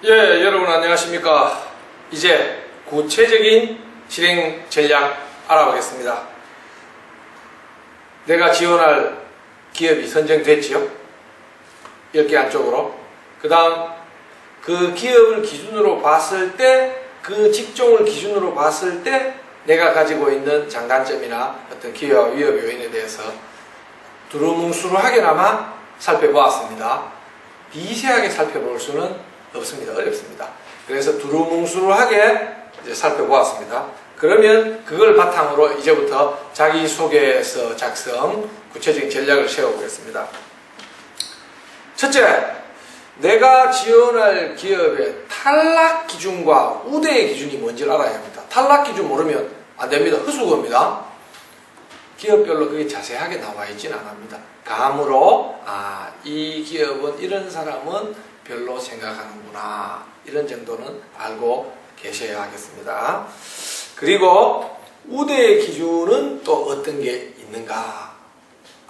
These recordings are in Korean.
예, 여러분 안녕하십니까. 이제 구체적인 실행 전략 알아보겠습니다. 내가 지원할 기업이 선정됐지요? 10개 안쪽으로. 그 다음 그 기업을 기준으로 봤을 때, 그 직종을 기준으로 봤을 때 내가 가지고 있는 장단점이나 어떤 기회와 위협 요인에 대해서 두루뭉술하게나마 살펴보았습니다. 미세하게 살펴볼 수는 없습니다. 어렵습니다. 그래서 두루뭉술하게 이제 살펴보았습니다. 그러면 그걸 바탕으로 이제부터 자기소개서 작성, 구체적인 전략을 세워보겠습니다. 첫째, 내가 지원할 기업의 탈락 기준과 우대 기준이 뭔지를 알아야 합니다. 탈락 기준 모르면 안 됩니다. 흡수고입니다. 기업별로 그게 자세하게 나와 있지는 않습니다. 감으로 이 기업은 이런 사람은 별로 생각하는구나, 이런 정도는 알고 계셔야 하겠습니다. 그리고 우대의 기준은 또 어떤 게 있는가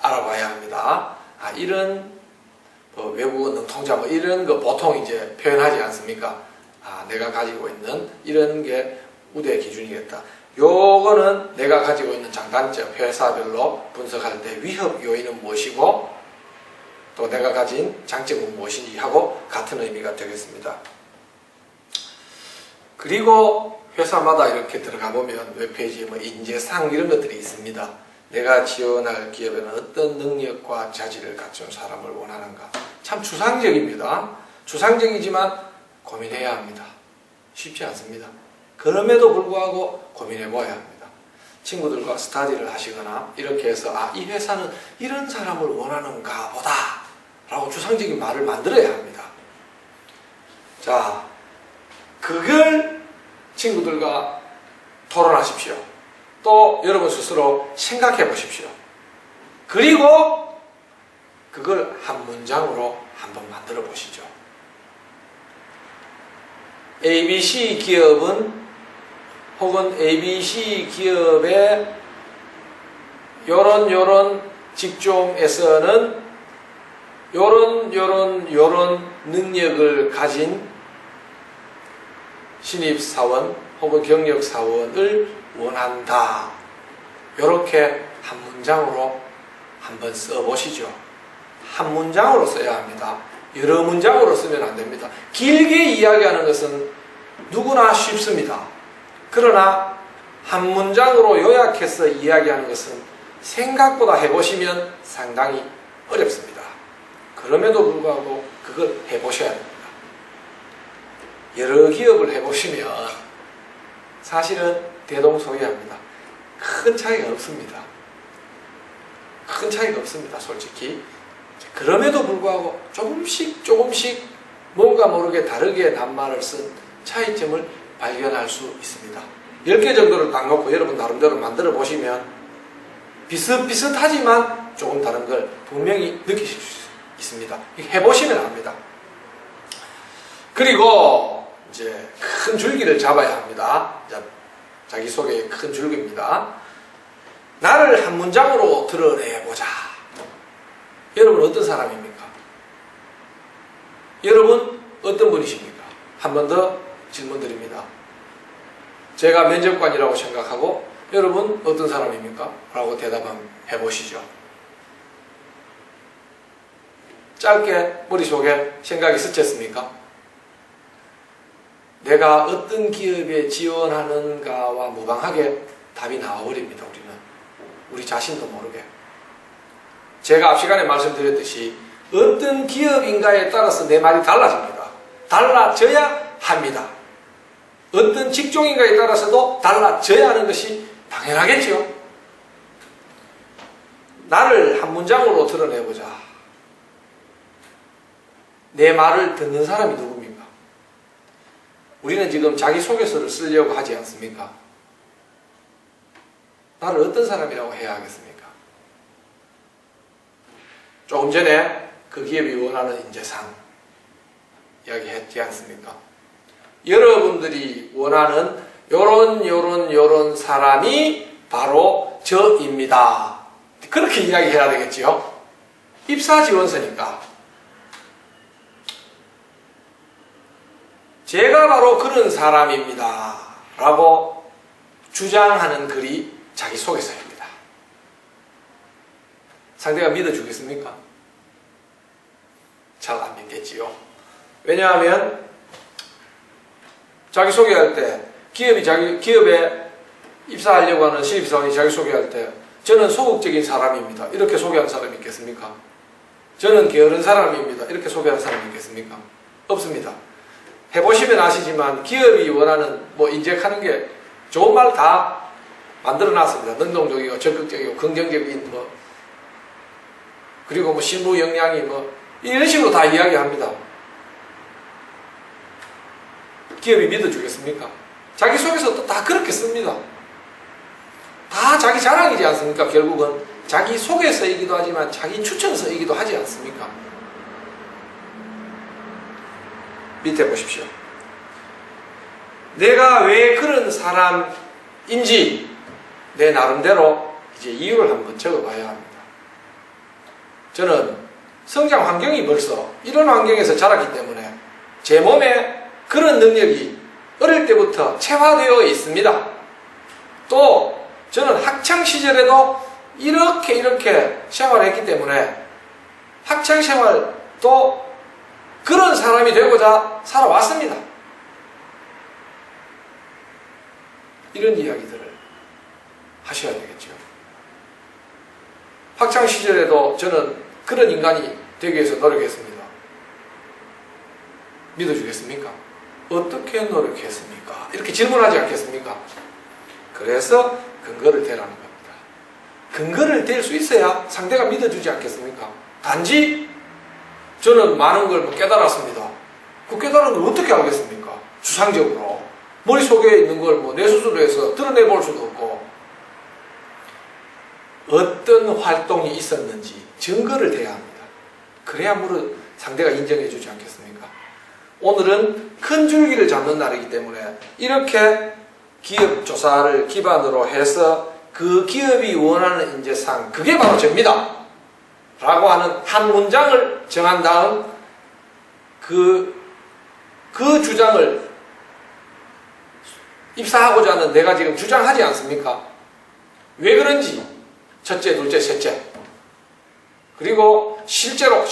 알아봐야 합니다. 이런 외국어 능통자 이런 거 보통 이제 표현하지 않습니까? 내가 가지고 있는 이런 게 우대의 기준이겠다. 요거는 내가 가지고 있는 장단점, 회사별로 분석할 때 위협 요인은 무엇이고 또 내가 가진 장점은 무엇인지 하고 같은 의미가 되겠습니다. 그리고 회사마다 이렇게 들어가 보면 웹페이지에 인재상 이런 것들이 있습니다. 내가 지원할 기업에는 어떤 능력과 자질을 갖춘 사람을 원하는가. 참 추상적입니다. 추상적이지만 고민해야 합니다. 쉽지 않습니다. 그럼에도 불구하고 고민해 봐야 합니다. 친구들과 스터디를 하시거나 이렇게 해서 이 회사는 이런 사람을 원하는가 보다 라고 추상적인 말을 만들어야 합니다. 자, 그걸 친구들과 토론하십시오. 또 여러분 스스로 생각해 보십시오. 그리고 그걸 한 문장으로 한번 만들어 보시죠. ABC 기업은 혹은 ABC 기업의 요런 직종에서는 요런 능력을 가진 신입사원 혹은 경력사원을 원한다. 요렇게 한 문장으로 한번 써보시죠. 한 문장으로 써야 합니다. 여러 문장으로 쓰면 안 됩니다. 길게 이야기하는 것은 누구나 쉽습니다. 그러나 한 문장으로 요약해서 이야기하는 것은 생각보다 해보시면 상당히 어렵습니다. 그럼에도 불구하고 그걸 해보셔야 됩니다. 여러 기업을 해보시면 사실은 대동소이합니다. 큰 차이가 없습니다. 큰 차이가 없습니다. 솔직히. 그럼에도 불구하고 조금씩 뭔가 모르게 다르게 낱말을 쓴 차이점을 발견할 수 있습니다. 10개 정도를 딱 놓고 여러분 나름대로 만들어 보시면 비슷비슷하지만 조금 다른 걸 분명히 느끼실 수 있습니다. 해보시면 압니다. 그리고 이제 큰 줄기를 잡아야 합니다. 자기소개의 큰 줄기입니다. 나를 한 문장으로 드러내보자. 여러분 어떤 사람입니까? 여러분 어떤 분이십니까? 한 번 더 질문 드립니다. 제가 면접관이라고 생각하고 여러분 어떤 사람입니까? 라고 대답 한번 해보시죠. 짧게 머릿속에 생각이 스쳤습니까? 내가 어떤 기업에 지원하는가와 무방하게 답이 나와버립니다. 우리 자신도 모르게. 제가 앞 시간에 말씀드렸듯이 어떤 기업인가에 따라서 내 말이 달라집니다. 달라져야 합니다. 어떤 직종인가에 따라서도 달라져야 하는 것이 당연하겠죠. 나를 한 문장으로 드러내보자. 내 말을 듣는 사람이 누굽니까? 우리는 지금 자기소개서를 쓰려고 하지 않습니까? 나를 어떤 사람이라고 해야 하겠습니까? 조금 전에 그 기업이 원하는 인재상 이야기했지 않습니까? 여러분들이 원하는 요런 사람이 바로 저입니다. 그렇게 이야기해야 되겠지요? 입사 지원서니까 제가 바로 그런 사람입니다 라고 주장하는 글이 자기소개서입니다. 상대가 믿어주겠습니까? 잘 안 믿겠지요. 왜냐하면 자기소개할 때 기업에 입사하려고 하는 신입사원이 자기소개할 때 저는 소극적인 사람입니다 이렇게 소개한 사람이 있겠습니까? 저는 게으른 사람입니다 이렇게 소개한 사람이 있겠습니까? 없습니다. 해보시면 아시지만 기업이 원하는 인젝하는 게 좋은 말 다 만들어놨습니다. 능동적이고 적극적이고 긍정적인 그리고 신부 역량이 이런 식으로 다 이야기합니다. 기업이 믿어주겠습니까? 자기소개서도 다 그렇게 씁니다. 다 자기 자랑이지 않습니까? 결국은 자기 소개서이기도 하지만 자기 추천서이기도 하지 않습니까? 밑에 보십시오. 내가 왜 그런 사람인지 내 나름대로 이제 이유를 한번 적어봐야 합니다. 저는 성장 환경이 벌써 이런 환경에서 자랐기 때문에 제 몸에 그런 능력이 어릴 때부터 체화되어 있습니다. 또 저는 학창시절에도 이렇게 생활했기 때문에 학창생활도 그런 사람이 되고자 살아왔습니다. 이런 이야기들을 하셔야 되겠죠. 학창시절에도 저는 그런 인간이 되기 위해서 노력했습니다. 믿어주겠습니까? 어떻게 노력했습니까? 이렇게 질문하지 않겠습니까? 그래서 근거를 대라는 겁니다. 근거를 댈 수 있어야 상대가 믿어주지 않겠습니까? 단지 저는 많은 걸 깨달았습니다. 그 깨달은 걸 어떻게 알겠습니까? 추상적으로. 머릿속에 있는 걸 내 스스로 해서 드러내볼 수도 없고 어떤 활동이 있었는지 증거를 대야 합니다. 그래야 상대가 인정해주지 않겠습니까? 오늘은 큰 줄기를 잡는 날이기 때문에 이렇게 기업 조사를 기반으로 해서 그 기업이 원하는 인재상 그게 바로 접니다 라고 하는 한 문장을 정한 다음 그 주장을 입사하고자 하는 내가 지금 주장하지 않습니까? 왜 그런지 첫째, 둘째, 셋째 그리고 실제로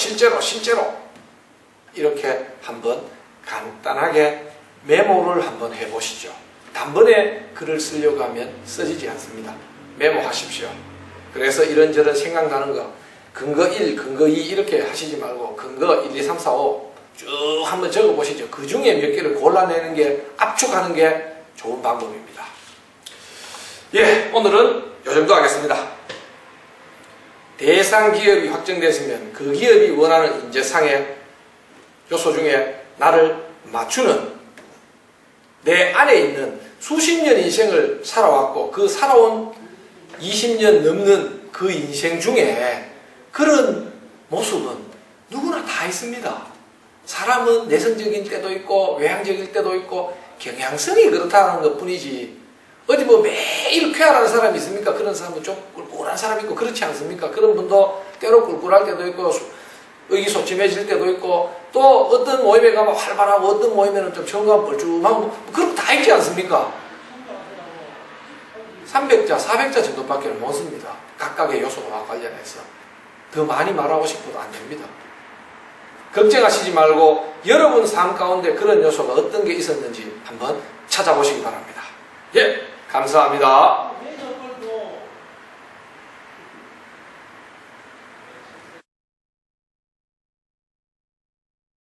이렇게 한번 간단하게 메모를 한번 해보시죠. 단번에 글을 쓰려고 하면 써지지 않습니다. 메모하십시오. 그래서 이런저런 생각나는 거 근거 1, 근거 2 이렇게 하시지 말고 근거 1, 2, 3, 4, 5 쭉 한번 적어보시죠. 그 중에 몇 개를 골라내는 게 압축하는 게 좋은 방법입니다. 예, 오늘은 요 정도 하겠습니다. 대상 기업이 확정됐으면 그 기업이 원하는 인재상의 요소 중에 나를 맞추는 내 안에 있는 수십 년 인생을 살아왔고 그 살아온 20년 넘는 그 인생 중에 그런 모습은 누구나 다 있습니다. 사람은 내성적인 때도 있고 외향적일 때도 있고 경향성이 그렇다는 것 뿐이지 어디 매일 쾌활한 사람이 있습니까? 그런 사람은 좀 꿀꿀한 사람이 있고 그렇지 않습니까? 그런 분도 때로 꿀꿀할 때도 있고 의기소침해질 때도 있고 또 어떤 모임에 가면 활발하고 어떤 모임에는 좀 정감 뻘쭘하고 그런 거 다 있지 않습니까? 300자, 400자 정도밖에 못 씁니다. 각각의 요소와 관련해서. 더 많이 말하고 싶어도 안 됩니다. 걱정하시지 말고 여러분 삶 가운데 그런 요소가 어떤 게 있었는지 한번 찾아보시기 바랍니다. 예, 감사합니다.